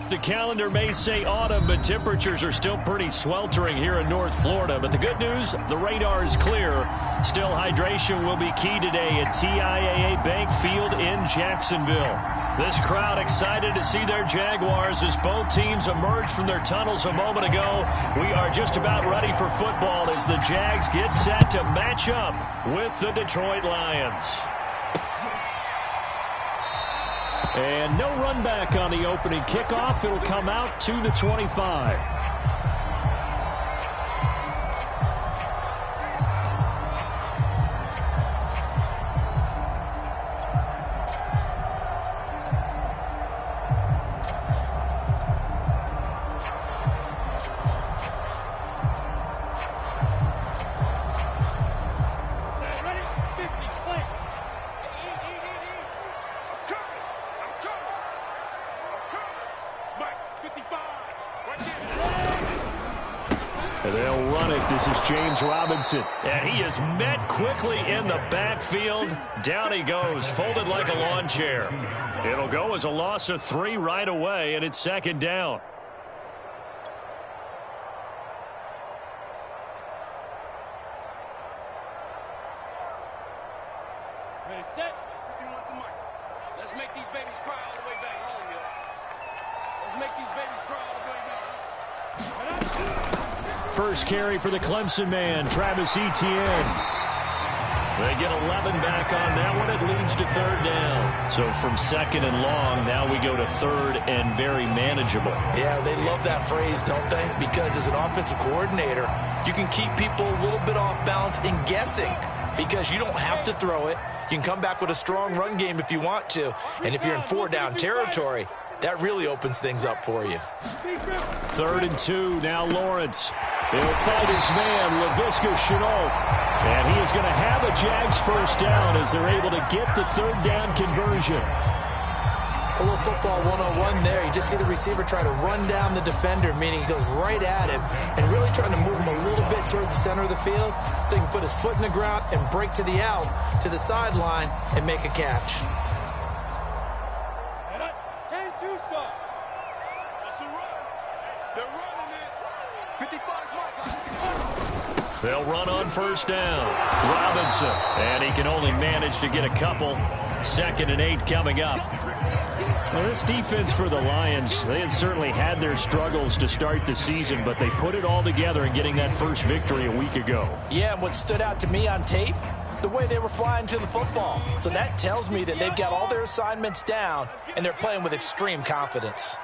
The calendar may say autumn, but temperatures are still pretty sweltering here in North Florida. But the good news, the radar is clear. Still, hydration will be key today at TIAA Bank Field in Jacksonville. This crowd excited to see their Jaguars as both teams emerge from their tunnels a moment ago. We are just about ready for football as the Jags get set to match up with the Detroit Lions. And no run back on the opening kickoff. It'll come out to the 25. They'll run it. This is James Robinson. And he is met quickly in the backfield. Down he goes, folded like a lawn chair. It'll go as a loss of 3 right away, and it's second down. Ready, set. 51 to Mike. Let's make these babies cry all the way back home, yo. Let's make these babies cry all the way back home. First carry for the Clemson man, Travis Etienne. They get 11 back on that one. It leads to third down. So from second and long, now we go to third and very manageable. Yeah, they love that phrase, don't they? Because as an offensive coordinator, you can keep people a little bit off balance and guessing because you don't have to throw it. You can come back with a strong run game if you want to. And if you're in 4-down territory, that really opens things up for you. 3rd and 2, now Lawrence. He'll fight his man, Laviska Shenault. And he is going to have a Jags first down as they're able to get the third down conversion. A little football 101 there. You just see the receiver try to run down the defender, meaning he goes right at him and really trying to move him a little bit towards the center of the field so he can put his foot in the ground and break to the out, to the sideline, and make a catch. They'll run on first down. Robinson, and he can only manage to get a couple. 2nd and 8 coming up. Well, this defense for the Lions, they had certainly had their struggles to start the season, but they put it all together in getting that first victory a week ago. Yeah, and what stood out to me on tape, the way they were flying to the football. So that tells me that they've got all their assignments down, and they're playing with extreme confidence.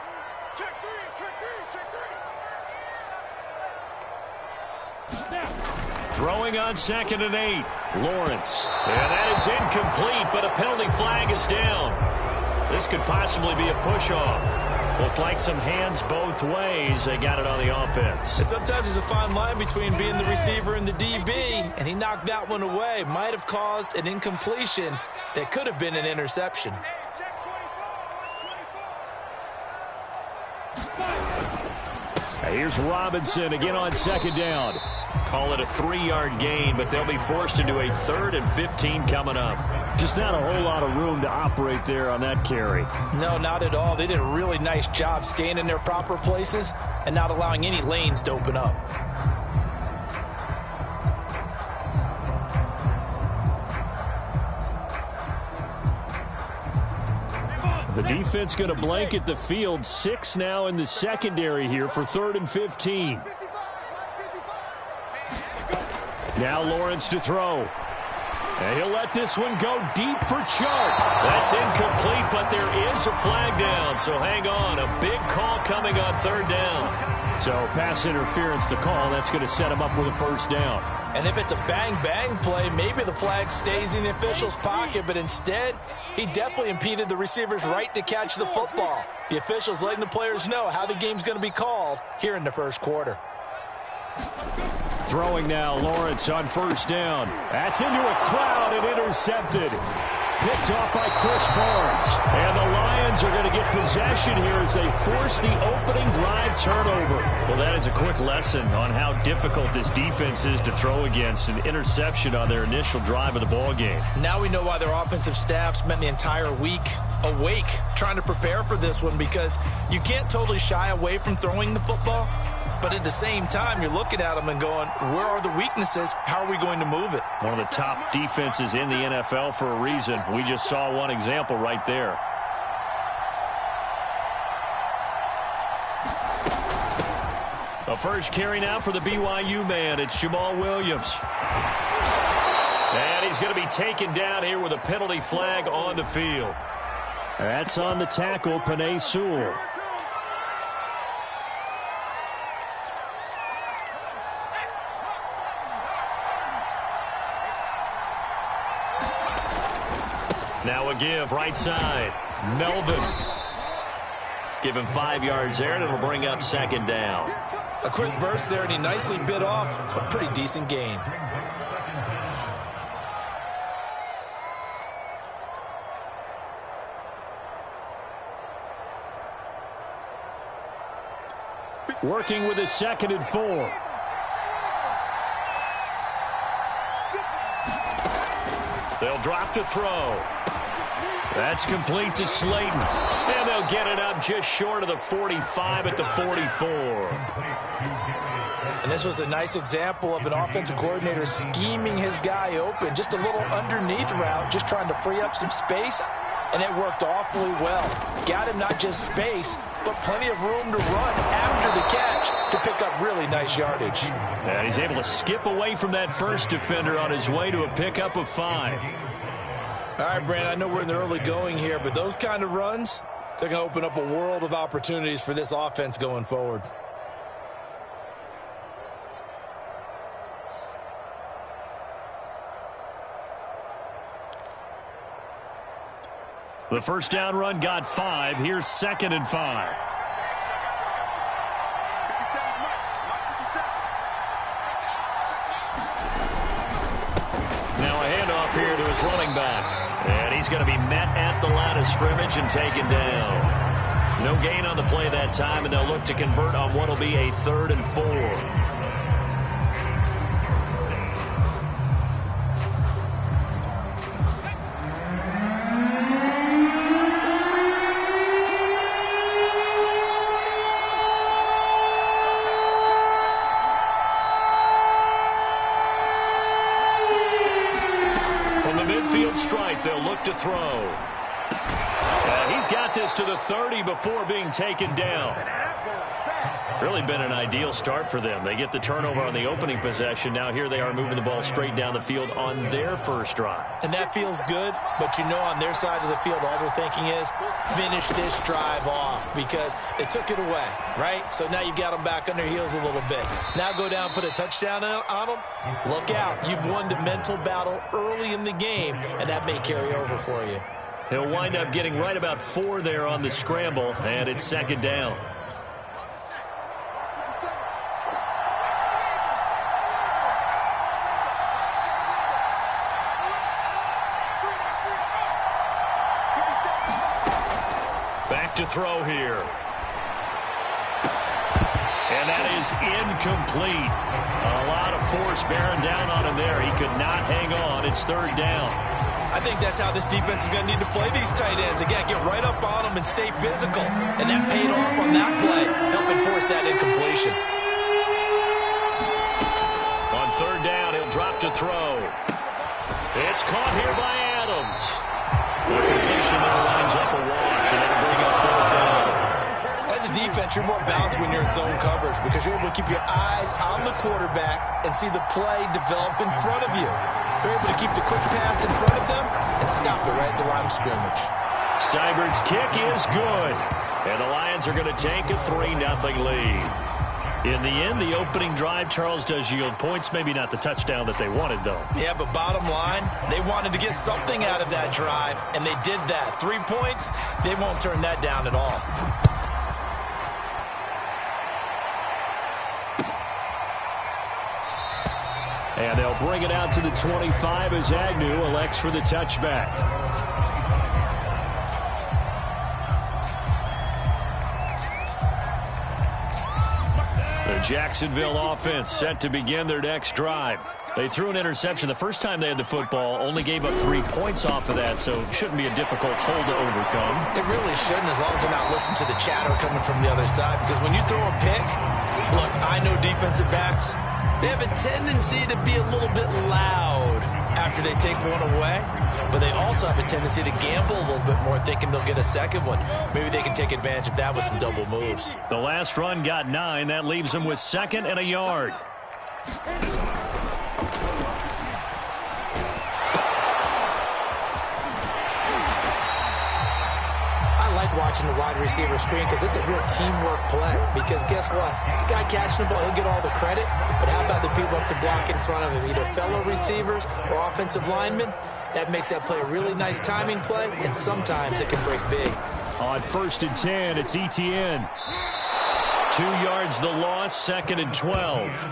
Throwing on 2nd and 8. Lawrence. And that is incomplete, but a penalty flag is down. This could possibly be a push-off. Looked like some hands both ways. They got it on the offense. And sometimes there's a fine line between being the receiver and the DB, and he knocked that one away. Might have caused an incompletion that could have been an interception. Here's Robinson again on 2nd down. Call it a 3-yard gain, but they'll be forced into a 3rd and 15 coming up. Just not a whole lot of room to operate there on that carry. No, not at all. They did a really nice job staying in their proper places and not allowing any lanes to open up. The defense going to blanket the field. 6 now in the secondary here for 3rd and 15. Now Lawrence to throw. And he'll let this one go deep for Chark. That's incomplete, but there is a flag down. So hang on. A big call coming on 3rd down. So pass interference to call. That's going to set him up with a first down. And if it's a bang-bang play, maybe the flag stays in the official's pocket, but instead, he definitely impeded the receiver's right to catch the football. The official's letting the players know how the game's going to be called here in the first quarter. Throwing now, Lawrence on first down. That's into a crowd and intercepted. picked off by Chris Barnes. And the Lions are going to get possession here as they force the opening drive turnover. Well, that is a quick lesson on how difficult this defense is to throw against. An interception on their initial drive of the ball game. Now we know why their offensive staff spent the entire week awake trying to prepare for this one, because you can't totally shy away from throwing the football. But at the same time, you're looking at them and going, where are the weaknesses? How are we going to move it? One of the top defenses in the NFL for a reason. We just saw one example right there. A first carry now for the BYU man. It's Jamal Williams. And he's going to be taken down here with a penalty flag on the field. That's on the tackle, Penei Sewell. Now a give, right side. Melvin. Give him 5 yards there, and it'll bring up second down. A quick burst there, and he nicely bit off a pretty decent gain. Working with a 2nd and 4. They'll drop to throw. That's complete to Slayton. And they'll get it up just short of the 45 at the 44. And this was a nice example of an offensive coordinator scheming his guy open. Just a little underneath route, just trying to free up some space. And it worked awfully well. Got him not just space, but plenty of room to run after the catch to pick up really nice yardage. And he's able to skip away from that first defender on his way to a pickup of 5. All right, Brandon, I know we're in the early going here, but those kind of runs, they're going to open up a world of opportunities for this offense going forward. The first down run got 5. Here's 2nd and 5. Now a handoff here to his running back. And he's going to be met at the line of scrimmage and taken down. No gain on the play that time, and they'll look to convert on what will be a 3rd and 4. They'll look to throw. He's got this to the 30 before being taken down. Really been an ideal start for them. They get the turnover on the opening possession. Now here they are moving the ball straight down the field on their first drive. And that feels good, but you know on their side of the field all they're thinking is finish this drive off because they took it away, right? So now you got them back on their heels a little bit. Now go down, put a touchdown on them. Look out. You've won the mental battle early in the game, and that may carry over for you. He'll wind up getting right about 4 there on the scramble, and it's 2nd down. Back to throw here. And that is incomplete. A lot of force bearing down on him there. He could not hang on. It's 3rd down. I think that's how this defense is going to need to play these tight ends. Again, get right up on them and stay physical. And that paid off on that play, helping force that incompletion. On 3rd down, he'll drop to throw. It's caught here by Adams. The completion that lines up a wash, and it'll bring up 4th down. As a defense, you're more balanced when you're in zone coverage because you're able to keep your eyes on the quarterback and see the play develop in front of you. They're able to keep the quick pass in front of them and stop it right at the line of scrimmage. Seibert's kick is good. And the Lions are going to take a 3-0 lead. In the end, the opening drive, Charles, does yield points. Maybe not the touchdown that they wanted, though. Yeah, but bottom line, they wanted to get something out of that drive, and they did that. 3 points, they won't turn that down at all. And they'll bring it out to the 25 as Agnew elects for the touchback. Jacksonville offense set to begin their next drive. They threw an interception the first time they had the football, only gave up 3 points off of that, so it shouldn't be a difficult hole to overcome. It really shouldn't, as long as they're not listening to the chatter coming from the other side, because when you throw a pick, look, I know defensive backs, they have a tendency to be a little bit loud after they take one away, but they also have a tendency to gamble a little bit more, thinking they'll get a second one. Maybe they can take advantage of that with some double moves. The last run got 9. That leaves them with 2nd and a yard. Watching the wide receiver screen, because it's a real teamwork play. Because guess what? The guy catching the ball, he'll get all the credit, but how about the people up to block in front of him, either fellow receivers or offensive linemen? That makes that play a really nice timing play, and sometimes it can break big. On 1st and 10, it's Etienne. 2 yards the loss, 2nd and 12.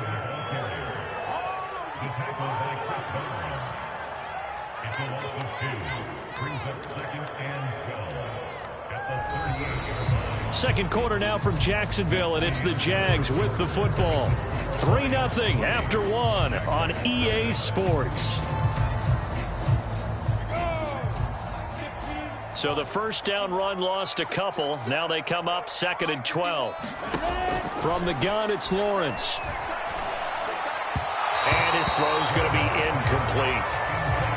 Second quarter now from Jacksonville, and it's the Jags with the football. 3-0 after 1 on EA Sports. So the first down run lost a couple. Now they come up 2nd and 12. From the gun, it's Lawrence. And his throw's going to be incomplete.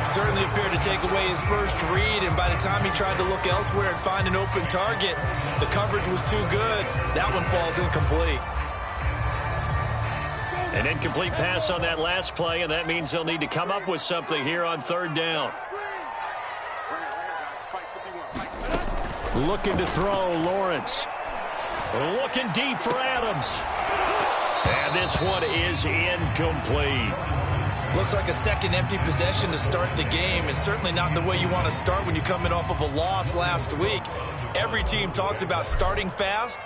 Certainly appeared to take away his first read, and by the time he tried to look elsewhere and find an open target, the coverage was too good. That one falls incomplete. An incomplete pass on that last play, and that means they'll need to come up with something here on 3rd down. Looking to throw, Lawrence. Looking deep for Adams. And this one is incomplete. Looks like a second empty possession to start the game, and certainly not the way you want to start when you're coming off of a loss last week. Every team talks about starting fast.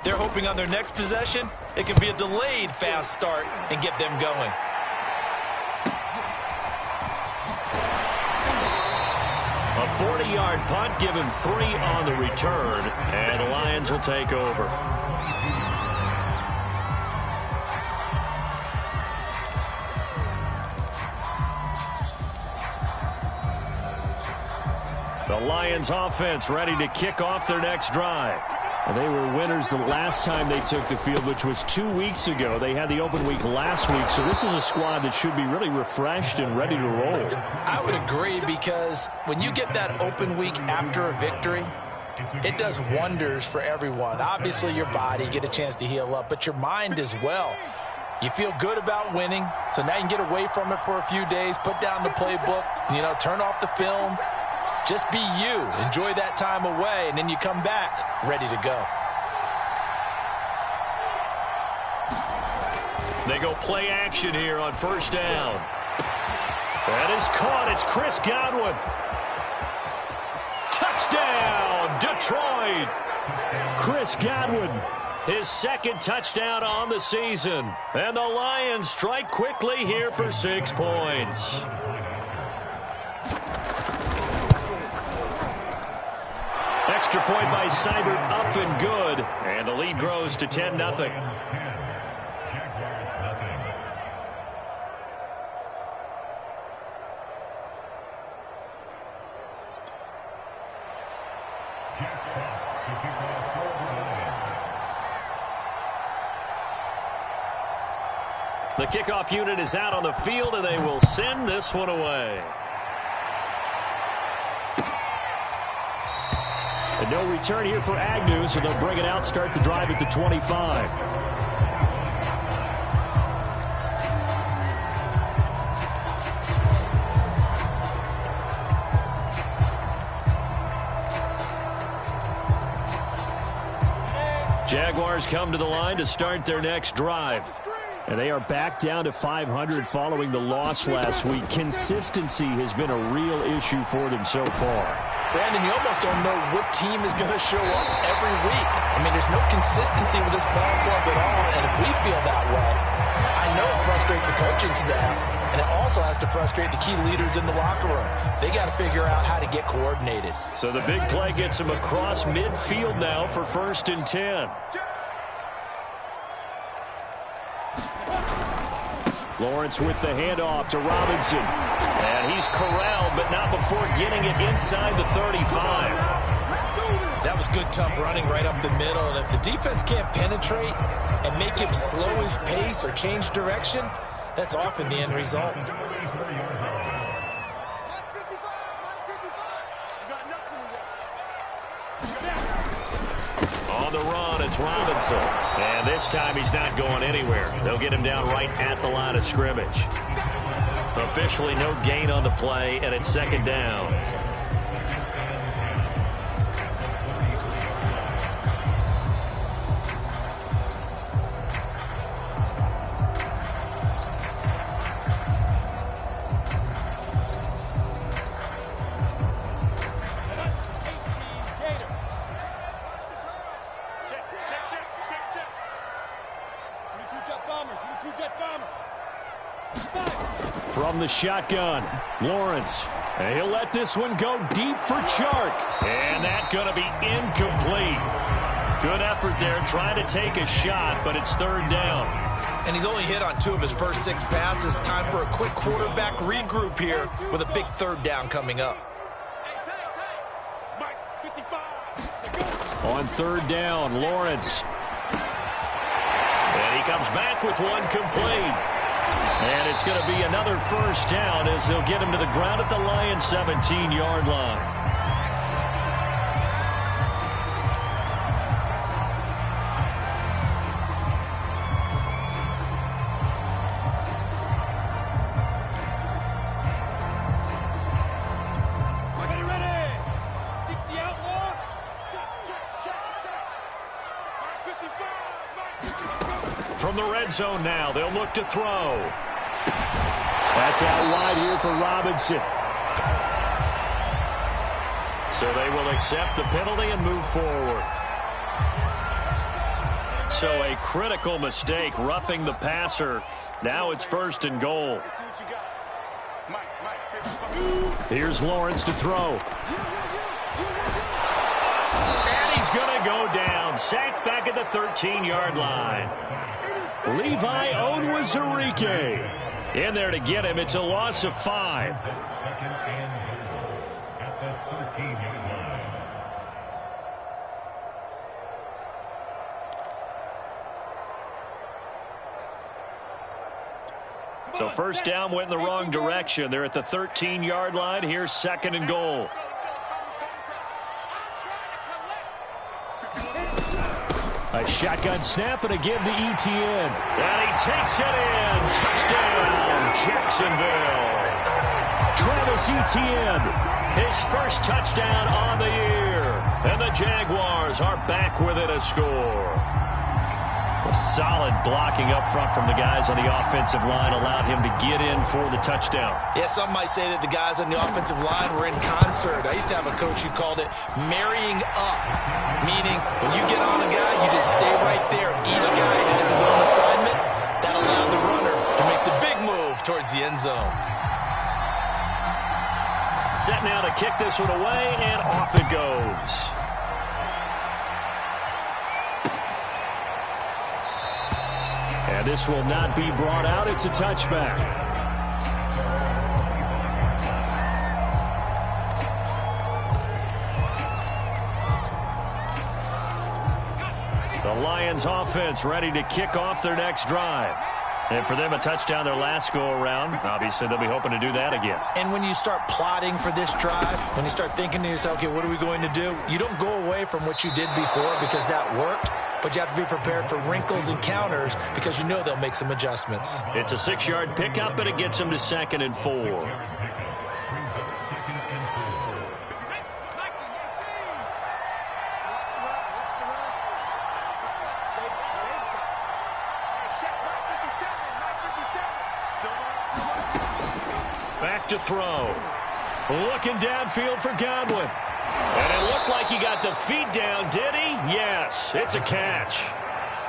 They're hoping on their next possession, it can be a delayed fast start and get them going. A 40-yard punt, give him 3 on the return, and the Lions will take over. The Lions offense ready to kick off their next drive. Well, they were winners the last time they took the field, which was 2 weeks ago. They had the open week last week, so this is a squad that should be really refreshed and ready to roll. I would agree, because when you get that open week after a victory, it does wonders for everyone. Obviously, your body, get a chance to heal up, but your mind as well. You feel good about winning, so now you can get away from it for a few days, put down the playbook, turn off the film. Just be you. Enjoy that time away, and then you come back ready to go. They go play action here on 1st down. That is caught. It's Chris Godwin. Touchdown, Detroit. Chris Godwin, his 2nd touchdown on the season. And the Lions strike quickly here for 6 points. Extra point by Seibert, up and good. And the lead grows to 10-0. The kickoff unit is out on the field, and they will send this one away. And no return here for Agnew, so they'll bring it out, start the drive at the 25. Jaguars come to the line to start their next drive. And they are back down to 500 following the loss last week. Consistency has been a real issue for them so far. Brandon, you almost don't know what team is going to show up every week. I mean, there's no consistency with this ball club at all, and if we feel that way, I know it frustrates the coaching staff, and it also has to frustrate the key leaders in the locker room. They got to figure out how to get coordinated. So the big play gets them across midfield now for 1st and 10. Lawrence with the handoff to Robinson. And he's corralled, but not before getting it inside the 35. That was good, tough running right up the middle. And if the defense can't penetrate and make him slow his pace or change direction, that's often the end result. On the run, it's Robinson. And this time he's not going anywhere. They'll get him down right at the line of scrimmage. Officially no gain on the play, and it's second down. From the shotgun, Lawrence. And he'll let this one go deep for Chark. And that's going to be incomplete. Good effort there trying to take a shot, but it's third down. And he's only hit on 2 of his first 6 passes. Time for a quick quarterback regroup here with a big third down coming up. On third down, Lawrence. And he comes back with one complete. And it's going to be another first down as they'll get him to the ground at the Lions' 17-yard line. From the red zone now, they'll look to throw. That's out wide here for Robinson. So they will accept the penalty and move forward. So a critical mistake, roughing the passer. Now it's first and goal. Here's Lawrence to throw. And he's going to go down. Sacked back at the 13-yard line. Levi Onwuzurike in there to get him. It's a loss of 5. So first down went in the wrong direction. They're at the 13-yard line. Here's second and goal. A shotgun snap and a give to Etienne. And he takes it in. Touchdown, Jacksonville. Travis Etienne, his first touchdown on the year. And the Jaguars are back within a score. A solid blocking up front from the guys on the offensive line allowed him to get in for the touchdown. Yeah, some might say that the guys on the offensive line were in concert. I used to have a coach who called it marrying up, meaning when you get on a guy, you just stay right there. Each guy has his own assignment. That allowed the runner to make the big move towards the end zone. Set now to kick this one away, and off it goes. And this will not be brought out. It's a touchback. The Lions offense ready to kick off their next drive. And for them, a touchdown their last go-around. Obviously, they'll be hoping to do that again. And when you start plotting for this drive, when you start thinking to yourself, okay, what are we going to do? You don't go away from what you did before because that worked. But you have to be prepared for wrinkles and counters because you know they'll make some adjustments. It's a 6-yard pickup, and it gets them to 2nd and 4. Back to throw. Looking downfield for Godwin. And it looked like he got the feet down, did he? Yes, it's a catch.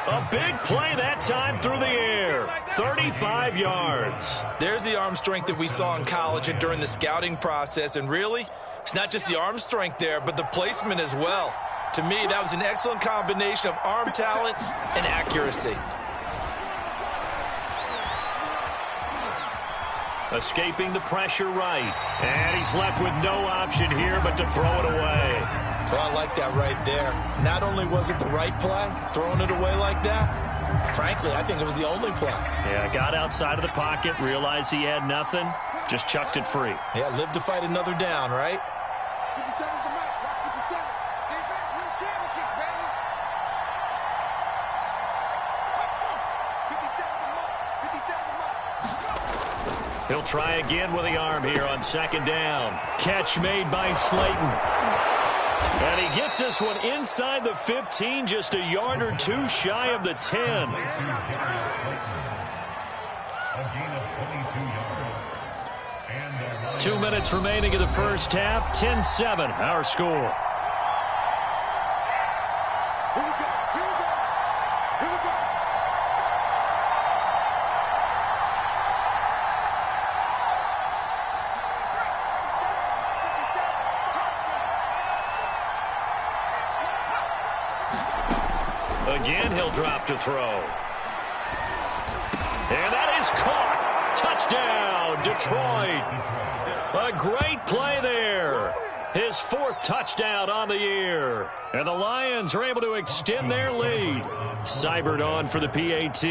A big play that time through the air. 35 yards. There's the arm strength that we saw in college and during the scouting process. And really, it's not just the arm strength there, but the placement as well. To me, that was an excellent combination of arm talent and accuracy. Escaping the pressure right. And he's left with no option here but to throw it away. Well, I like that right there. Not only was it the right play, throwing it away like that, frankly, I think it was the only play. Yeah, got outside of the pocket, realized he had nothing, just chucked it free. Yeah, live to fight another down, right? 57's the mark. Rock 57. Defense wins championships, baby. 57's the mark. 57's the mark. He'll try again with the arm here on second down. Catch made by Slayton. And he gets this one inside the 15, just a yard or two shy of the 10. 2 minutes remaining in the first half. 10-7, our score. Here we go. Here we go. Here we go. Again, he'll drop to throw. And that is caught. Touchdown, Detroit. A great play there. His fourth touchdown on the year. And the Lions are able to extend their lead. Seibert on for the PAT.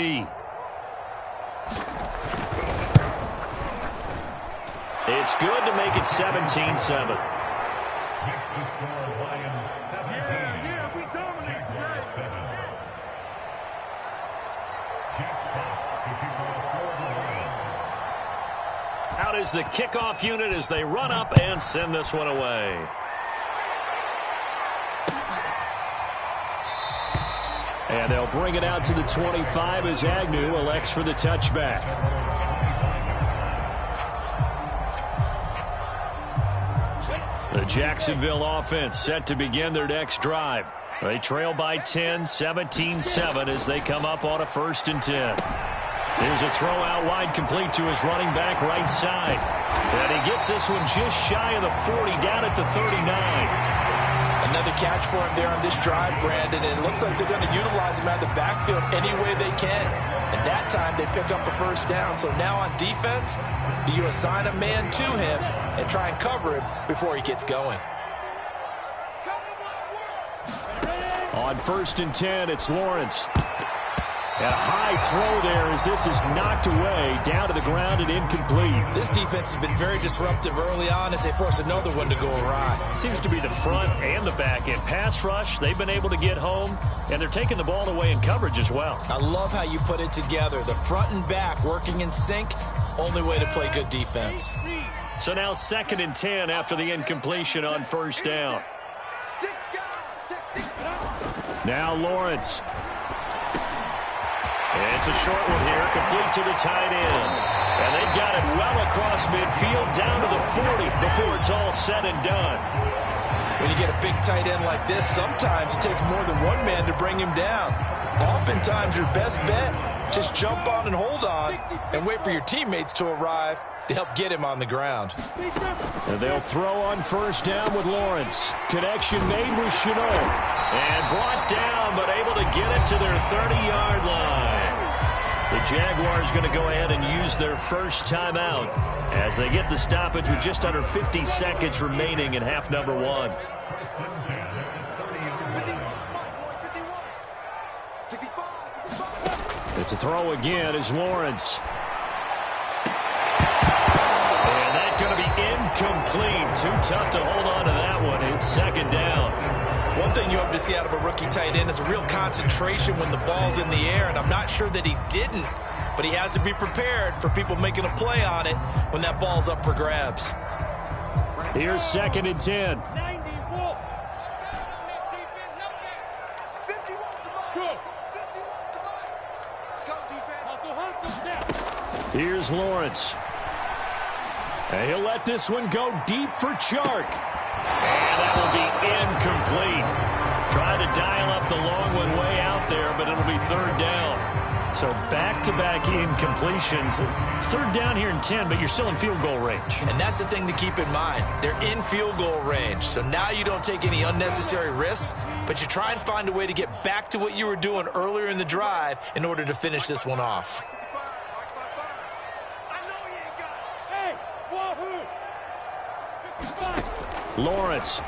It's good to make it 17-7. Out is the kickoff unit as they run up and send this one away. And they'll bring it out to the 25 as Agnew elects for the touchback. The Jacksonville offense set to begin their next drive. They trail by 10, 17-7 as they come up on a 1st and 10. Here's a throw out wide, complete to his running back right side. And he gets this one just shy of the 40, down at the 39. Another catch for him there on this drive, Brandon, and it looks like they're going to utilize him out of the backfield any way they can. And that time they pick up a 1st down. So now on defense, do you assign a man to him and try and cover him before he gets going? On 1st and 10, it's Lawrence. And a high throw there as this is knocked away, down to the ground and incomplete. This defense has been very disruptive early on as they force another one to go awry. Seems to be the front and the back end. Pass rush, they've been able to get home, and they're taking the ball away in coverage as well. I love how you put it together. The front and back working in sync, only way to play good defense. So now 2nd and 10 after the incompletion on 1st down. Now Lawrence. It's a short one here, complete to the tight end. And they've got it well across midfield, down to the 40 before it's all said and done. When you get a big tight end like this, sometimes it takes more than one man to bring him down. Oftentimes, your best bet, just jump on and hold on and wait for your teammates to arrive to help get him on the ground. And they'll throw on 1st down with Lawrence. Connection made with Chenault. And brought down, but able to get it to their 30-yard line. The Jaguars going to go ahead and use their first timeout as they get the stoppage with just under 50 seconds remaining in half number 1. It's a throw again is Lawrence. And that's going to be incomplete. Too tough to hold on to that one. It's 2nd down. One thing you hope to see out of a rookie tight end is a real concentration when the ball's in the air, and I'm not sure that he didn't, but he has to be prepared for people making a play on it when that ball's up for grabs. Here's 2nd and 10. Here's Lawrence. And he'll let this one go deep for Chark. And that will be incomplete. Trying to dial up the long one way out there, but it'll be 3rd down. So back-to-back incompletions. 3rd down here in 10, but you're still in field goal range. And that's the thing to keep in mind. They're in field goal range. So now you don't take any unnecessary risks, but you try and find a way to get back to what you were doing earlier in the drive in order to finish this one off. Lawrence.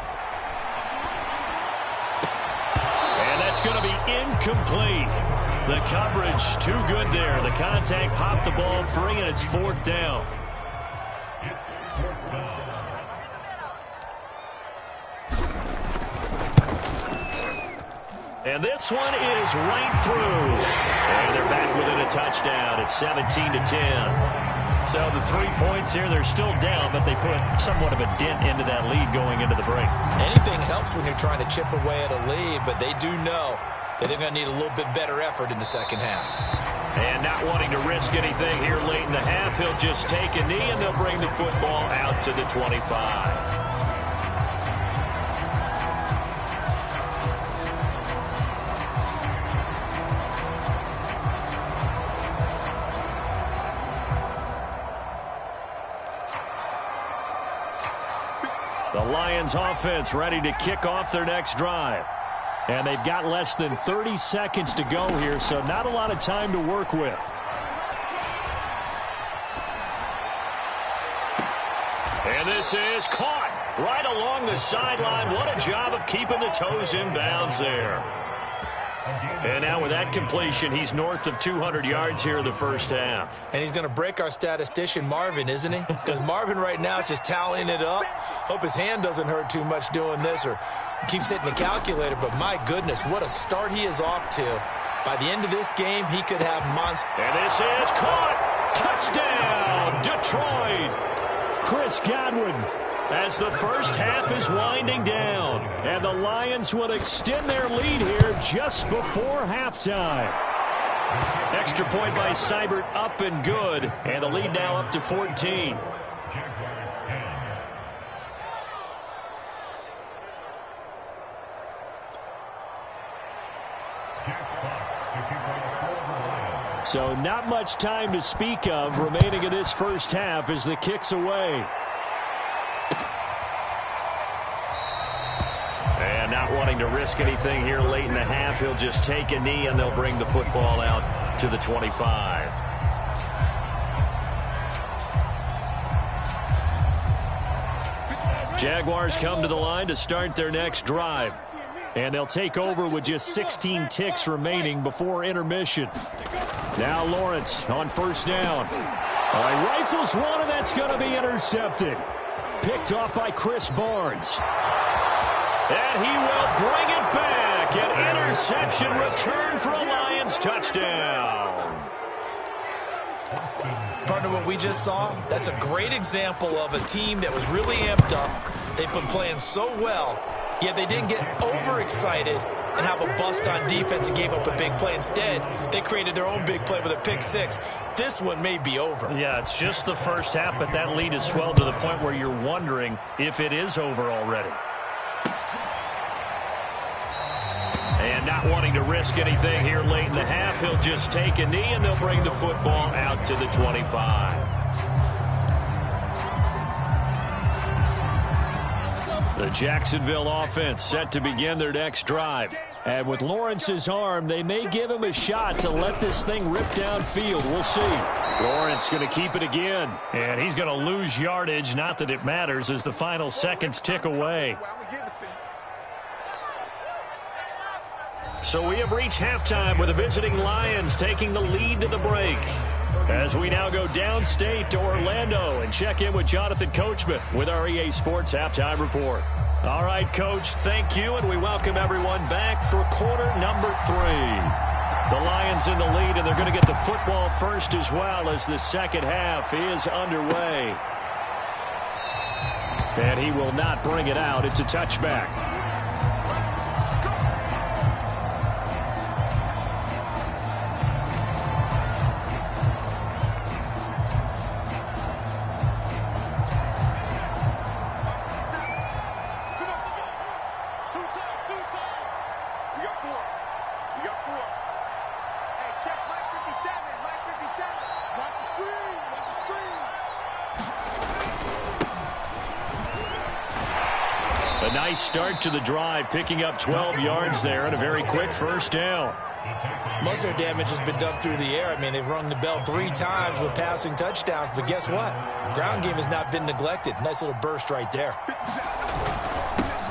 And that's going to be incomplete. The coverage too good there. The contact popped the ball free, and it's 4th down. And this one is right through. And they're back within a touchdown. It's 17-10. So the 3 points here, they're still down, but they put somewhat of a dent into that lead going into the break. Anything helps when you're trying to chip away at a lead, but they do know that they're going to need a little bit better effort in the second half. And not wanting to risk anything here late in the half, he'll just take a knee, and they'll bring the football out to the 25. The Lions offense ready to kick off their next drive. And they've got less than 30 seconds to go here, so not a lot of time to work with. And this is caught right along the sideline. What a job of keeping the toes in bounds there. And now with that completion, he's north of 200 yards here in the first half. And he's going to break our statistician Marvin, isn't he? Because Marvin right now is just tallying it up. Hope his hand doesn't hurt too much doing this or keeps hitting the calculator. But my goodness, what a start he is off to. By the end of this game, he could have monster. And this is caught. Touchdown, Detroit. Chris Godwin, as the first half is winding down. And the Lions will extend their lead here just before halftime. Extra point by Seibert up and good. And the lead now up to 14. So not much time to speak of remaining in this first half as the kick's away. And not wanting to risk anything here late in the half, he'll just take a knee and they'll bring the football out to the 25. Jaguars come to the line to start their next drive. And they'll take over with just 16 ticks remaining before intermission. Now Lawrence on first down. Rifles one, and that's going to be intercepted. Picked off by Chris Barnes. And he will bring it back. An interception return for a Lions touchdown. Partner, what we just saw, that's a great example of a team that was really amped up. They've been playing so well, yet they didn't get overexcited and have a bust on defense and gave up a big play. Instead, they created their own big play with a pick six. This one may be over. Yeah, it's just the first half, but that lead has swelled to the point where you're wondering if it is over already. And not wanting to risk anything here late in the half, he'll just take a knee and they'll bring the football out to the 25. The Jacksonville offense set to begin their next drive. And with Lawrence's arm, they may give him a shot to let this thing rip downfield. We'll see. Lawrence going to keep it again. And he's going to lose yardage. Not that it matters as the final seconds tick away. So we have reached halftime with the visiting Lions taking the lead to the break. As we now go downstate to Orlando and check in with Jonathan Coachman with our EA Sports Halftime Report. All right, Coach, thank you, and we welcome everyone back for quarter number 3. The Lions in the lead, and they're going to get the football first as well as the second half is underway. And he will not bring it out. It's a touchback. A nice start to the drive, picking up 12 yards there and a very quick first down. Most of their damage has been done through the air. I mean, they've rung the bell 3 times with passing touchdowns, but guess what? Ground game has not been neglected. Nice little burst right there.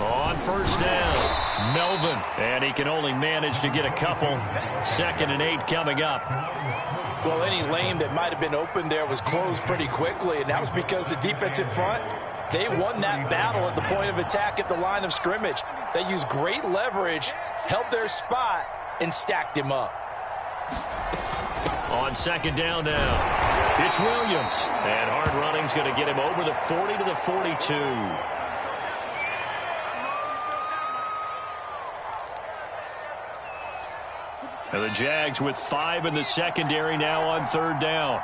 On first down, Melvin, and he can only manage to get a couple. 2nd and 8 coming up. Well, any lane that might have been open there was closed pretty quickly, and that was because the defensive front, they won that battle at the point of attack at the line of scrimmage. They used great leverage, held their spot, and stacked him up. On 2nd down now, it's Williams, and hard running's going to get him over the 40 to the 42. And the Jags with 5 in the secondary now on 3rd down.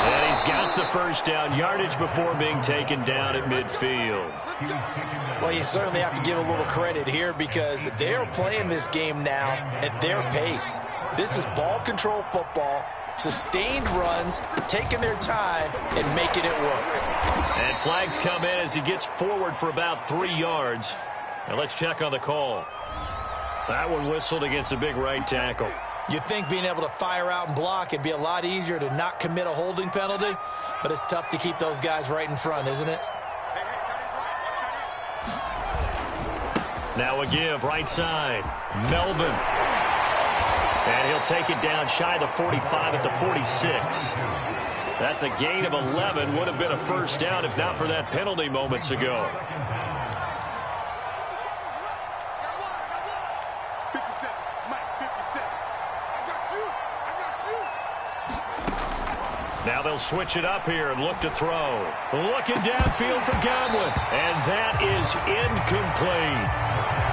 And he's got the first down yardage before being taken down at midfield. Well, you certainly have to give a little credit here because they're playing this game now at their pace. This is ball control football, sustained runs, taking their time, and making it work. And flags come in as he gets forward for about 3 yards. Now let's check on the call. That one whistled against a big right tackle. You'd think being able to fire out and block it'd be a lot easier to not commit a holding penalty, but it's tough to keep those guys right in front, isn't it? Now a give, right side. Melvin. And he'll take it down shy of the 45 at the 46. That's a gain of 11. Would have been a first down if not for that penalty moments ago. Now they'll switch it up here and look to throw. Looking downfield for Godwin. And that is incomplete.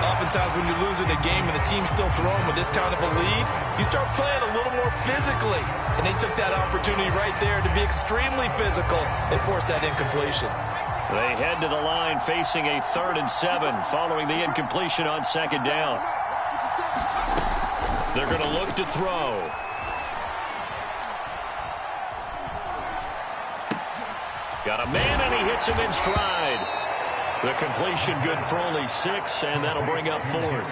Oftentimes when you're losing a game and the team's still throwing with this kind of a lead, you start playing a little more physically. And they took that opportunity right there to be extremely physical and force that incompletion. They head to the line facing a 3rd and 7 following the incompletion on 2nd down. They're going to look to throw. Got a man, and he hits him in stride. The completion good for only 6, and that'll bring up 4th.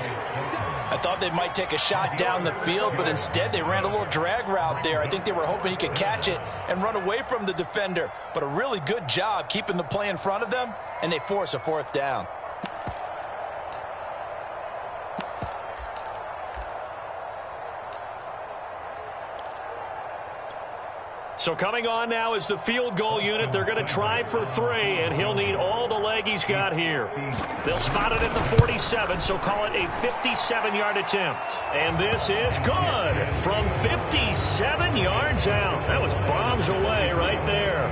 I thought they might take a shot down the field, but instead they ran a little drag route there. I think they were hoping he could catch it and run away from the defender. But a really good job keeping the play in front of them, and they force a 4th down. So coming on now is the field goal unit. They're going to try for 3, and he'll need all the leg he's got here. They'll spot it at the 47, so call it a 57-yard attempt. And this is good from 57 yards out. That was bombs away right there.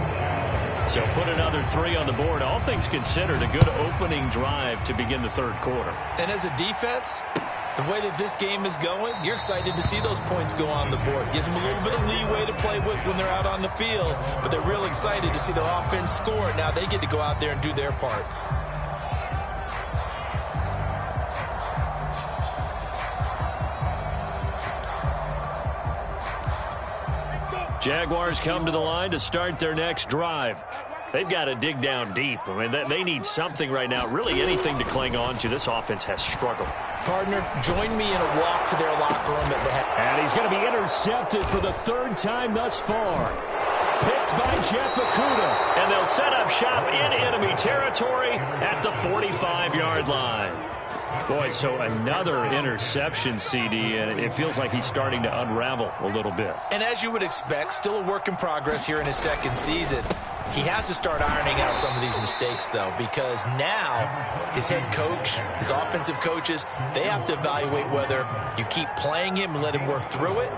So put another 3 on the board. All things considered, a good opening drive to begin the 3rd quarter. And as a defense, the way that this game is going, you're excited to see those points go on the board. Gives them a little bit of leeway to play with when they're out on the field, but they're real excited to see the offense score. Now they get to go out there and do their part. Jaguars come to the line to start their next drive. They've got to dig down deep. I mean, they need something right now, really anything to cling on to. This offense has struggled. Partner, join me in a walk to their locker room at the head. And he's going to be intercepted for the 3rd time thus far. Picked by Jeff Okudah. And they'll set up shop in enemy territory at the 45-yard line. Boy, so another interception, CD, and it feels like he's starting to unravel a little bit. And as you would expect, still a work in progress here in his 2nd season. He has to start ironing out some of these mistakes, though, because now his head coach, his offensive coaches, they have to evaluate whether you keep playing him and let him work through it,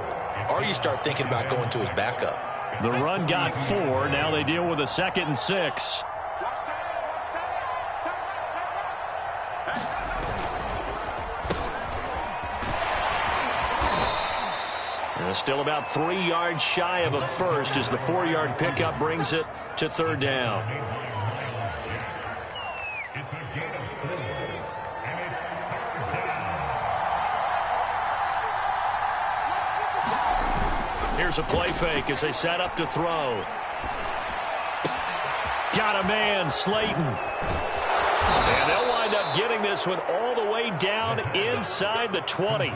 or you start thinking about going to his backup. The run got 4. Now they deal with a 2nd and 6. Still about 3 yards shy of a first as the 4-yard pickup brings it to 3rd down. Here's a play fake as they set up to throw. Got a man, Slayton. And they'll wind up getting this one all the way down inside the 20.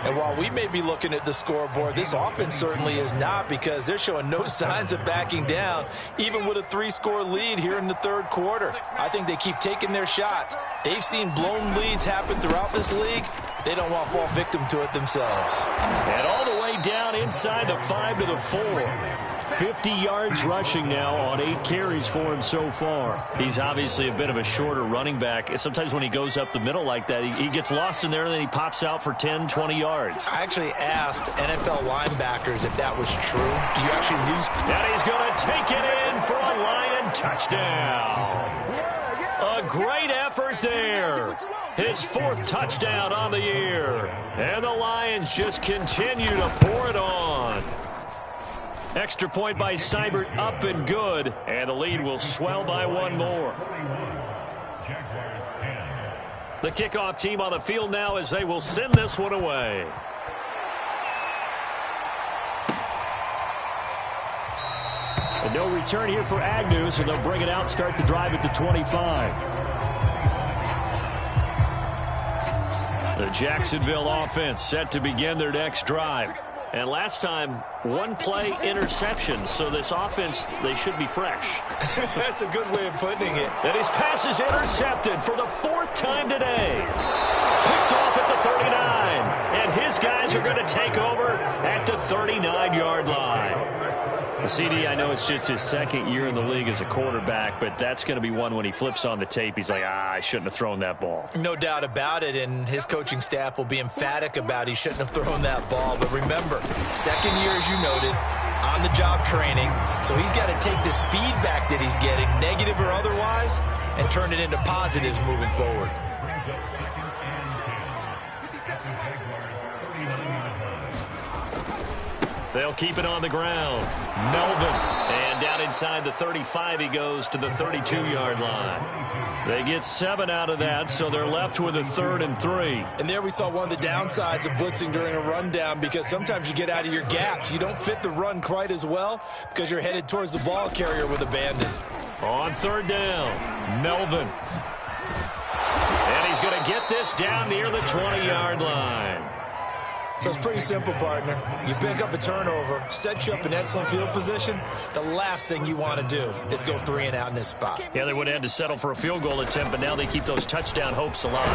And while we may be looking at the scoreboard, this offense certainly is not, because they're showing no signs of backing down, even with a 3-score lead here in the third quarter. I think they keep taking their shots. They've seen blown leads happen throughout this league. They don't want to fall victim to it themselves. And all the way down inside the 5 to the 4. 50 yards rushing now on 8 carries for him so far. He's obviously a bit of a shorter running back. Sometimes when he goes up the middle like that, he gets lost in there, and then he pops out for 10, 20 yards. I actually asked NFL linebackers if that was true. Do you actually lose? And he's going to take it in for a Lion touchdown. A great effort there. His 4th touchdown on the year. And the Lions just continue to pour it on. Extra point by Seibert, up and good. And the lead will swell by 1 more. The kickoff team on the field now as they will send this one away. And no return here for Agnew, so they'll bring it out, start the drive at the 25. The Jacksonville offense set to begin their next drive. And last time, 1 play interception, so this offense, they should be fresh. That's a good way of putting it. And his pass is intercepted for the 4th time today. Picked off at the 39. And his guys are going to take over at the 39-yard line. The CD, I know it's just his 2nd year in the league as a quarterback, but that's going to be one when he flips on the tape, he's like, I shouldn't have thrown that ball. No doubt about it, and his coaching staff will be emphatic about he shouldn't have thrown that ball. But remember, 2nd year, as you noted, on-the-job training, so he's got to take this feedback that he's getting, negative or otherwise, and turn it into positives moving forward. They'll keep it on the ground. Melvin. And down inside the 35, he goes to the 32-yard line. They get 7 out of that, so they're left with a 3rd and 3. And there we saw one of the downsides of blitzing during a rundown, because sometimes you get out of your gaps. You don't fit the run quite as well because you're headed towards the ball carrier with abandon. On 3rd down, Melvin. And he's going to get this down near the 20-yard line. So it's pretty simple, partner. You pick up a turnover, set you up in excellent field position. The last thing you want to do is go 3 and out in this spot. Yeah, they would have had to settle for a field goal attempt, but now they keep those touchdown hopes alive.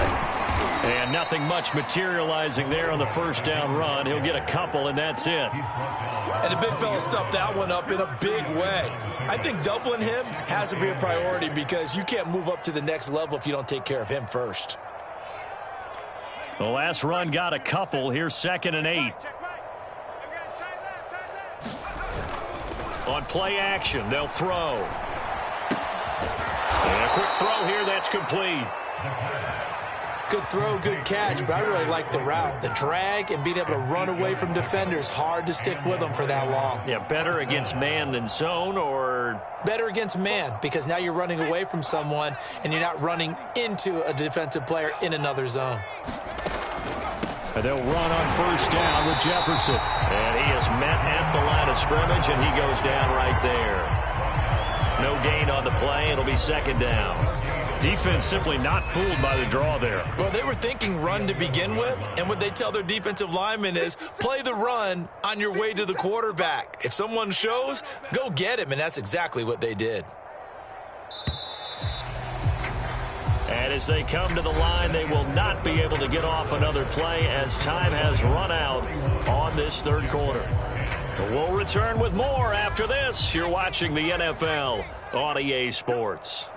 And nothing much materializing there on the 1st down run. He'll get a couple, and that's it. And the big fella stuffed that one up in a big way. I think doubling him has to be a priority, because you can't move up to the next level if you don't take care of him first. The last run got a couple. Here's 2nd and 8. On play action, they'll throw. And a quick throw here, that's complete. Good throw, good catch, but I really like the route. The drag and being able to run away from defenders, hard to stick with them for that long. Yeah, better against man than zone, or? Better against man, because now you're running away from someone and you're not running into a defensive player in another zone. And they'll run on 1st down with Jefferson. And he is met at the line of scrimmage, and he goes down right there. No gain on the play. It'll be 2nd down. Defense simply not fooled by the draw there. Well, they were thinking run to begin with, and what they tell their defensive linemen is play the run on your way to the quarterback. If someone shows, go get him, and that's exactly what they did. And as they come to the line, they will not be able to get off another play as time has run out on this 3rd quarter. We'll return with more after this. You're watching the NFL on EA Sports.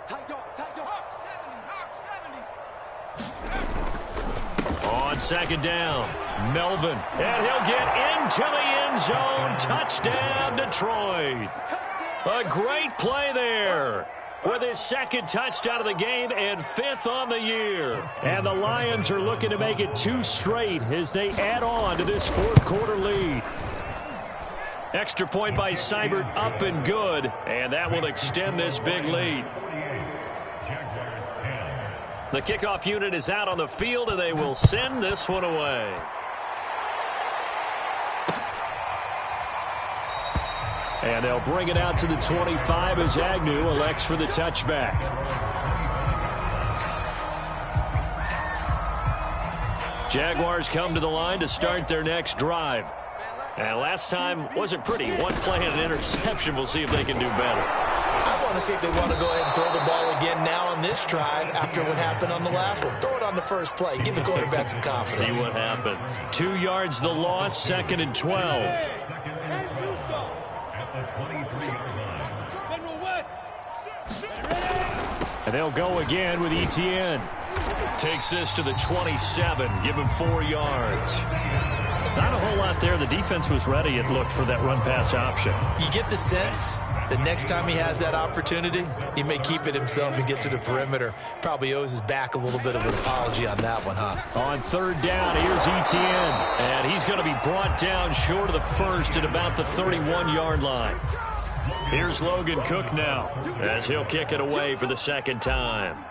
On 2nd down, Melvin. And he'll get into the end zone. Touchdown, Detroit. A great play there, with his 2nd touchdown of the game and 5th on the year. And the Lions are looking to make it 2 straight as they add on to this 4th quarter lead. Extra point by Seibert, up and good, and that will extend this big lead. The kickoff unit is out on the field, and they will send this one away. And they'll bring it out to the 25 as Agnew elects for the touchback. Jaguars come to the line to start their next drive. And last time wasn't pretty. One play and an interception. We'll see if they can do better. I want to see if they want to go ahead and throw the ball again now on this drive after what happened on the last one. Throw it on the first play. Give the quarterback some confidence. See what happens. 2 yards the loss, 2nd and 12. And they'll go again with Etienne. Takes this to the 27. Give him 4 yards. Not a whole lot there. The defense was ready, it looked, for that run-pass option. You get the sense that next time he has that opportunity, he may keep it himself and get to the perimeter. Probably owes his back a little bit of an apology on that one, huh? On 3rd down, here's Etienne. And he's going to be brought down short of the first at about the 31-yard line. Here's Logan Cook now as he'll kick it away for the 2nd time.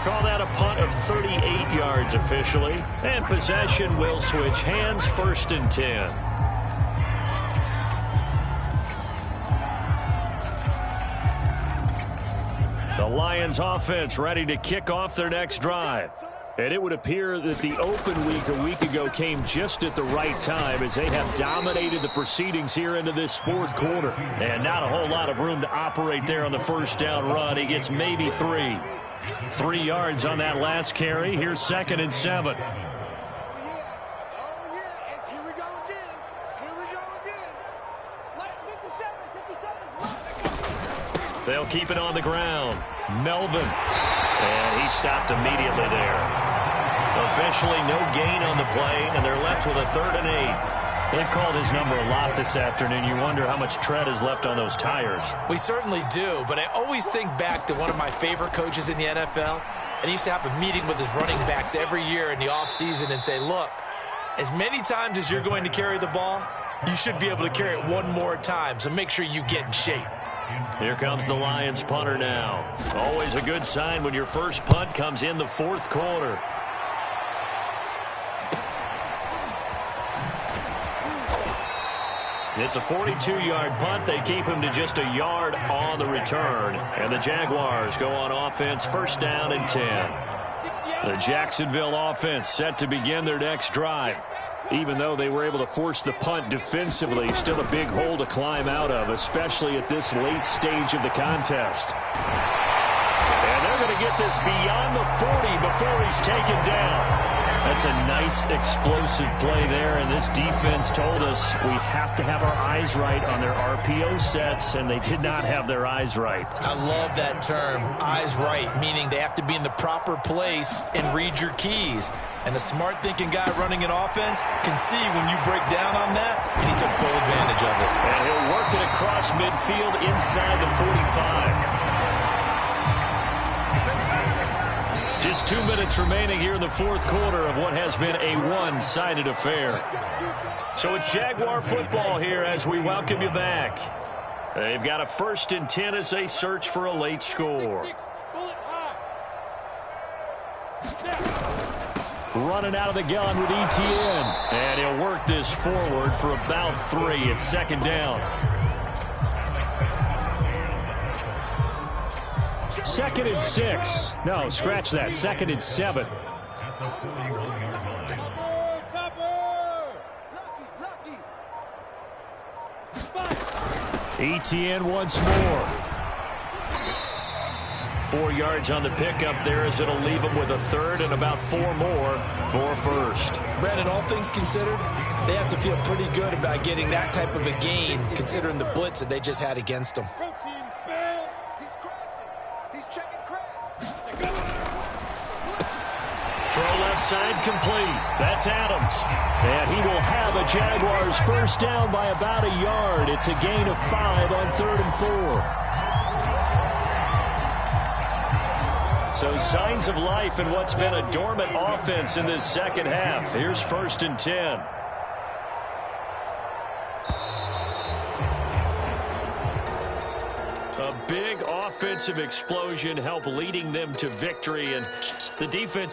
Call that a punt of 38 yards officially. And possession will switch hands, 1st and 10. The Lions offense ready to kick off their next drive. And it would appear that the open week a week ago came just at the right time as they have dominated the proceedings here into this 4th quarter. And not a whole lot of room to operate there on the 1st down run. He gets maybe 3. 3 yards on that last carry. Here's 2nd and 7. They'll keep it on the ground. Melvin. And he stopped immediately there. Officially no gain on the play, and they're left with a 3rd and 8. They've called his number a lot this afternoon. You wonder how much tread is left on those tires. We certainly do, but I always think back to one of my favorite coaches in the NFL, and he used to have a meeting with his running backs every year in the offseason and say, look, as many times as you're going to carry the ball, you should be able to carry it one more time, so make sure you get in shape. Here comes the Lions punter now. Always a good sign when your first punt comes in the 4th quarter. It's a 42-yard punt. They keep him to just a yard on the return. And the Jaguars go on offense, 1st down and 10. The Jacksonville offense set to begin their next drive. Even though they were able to force the punt defensively, still a big hole to climb out of, especially at this late stage of the contest. And they're going to get this beyond the 40 before he's taken down. That's a nice explosive play there, and this defense told us we have to have our eyes right on their RPO sets, and they did not have their eyes right. I love that term, eyes right, meaning they have to be in the proper place and read your keys. And a smart thinking guy running an offense can see when you break down on that, and he took full advantage of it. And he'll work it across midfield inside the 45. Just 2 minutes remaining here in the 4th quarter of what has been a one-sided affair. So it's Jaguar football here as we welcome you back. They've got a 1st and 10 as they search for a late score. Running out of the gun with Etienne. And he'll work this forward for about 3. It's 2nd down. 2nd and 6. No, scratch that. 2nd and 7. Etienne once more. 4 yards on the pickup there as it'll leave him with a 3rd and about 4 more for 1st. Brandon, all things considered, they have to feel pretty good about getting that type of a gain considering the blitz that they just had against them. Throw left side complete. That's Adams. And he will have a Jaguars 1st down by about a yard. It's a gain of 5 on 3rd and 4. So signs of life in what's been a dormant offense in this 2nd half. Here's 1st and 10. A big offensive explosion help leading them to victory, and the defense